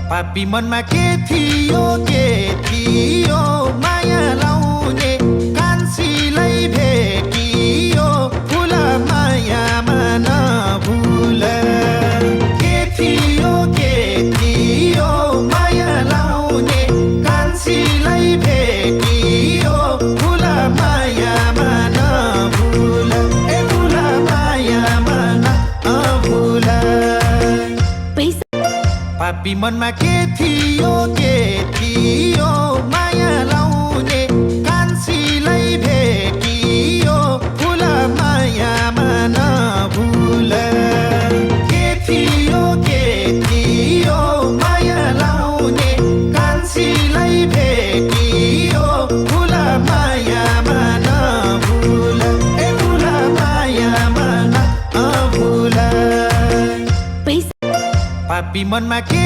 पापी मनमा के थियो माया लाउने कान्छीलाई भेटियो फुल मायामा नभुल के थियो माया लाउने कान्छीलाई भेटियो फुल मायामा नभुल फुल मायामा नभुल पापी मनमा के थियो माया लाउने कान्छीलाई भेटियो फुल मायामा नभुल के थियो माया लाउने कान्छीलाई भेटियो फुल मायामा नभुल फुल मायामा नभुल पापी मनमा के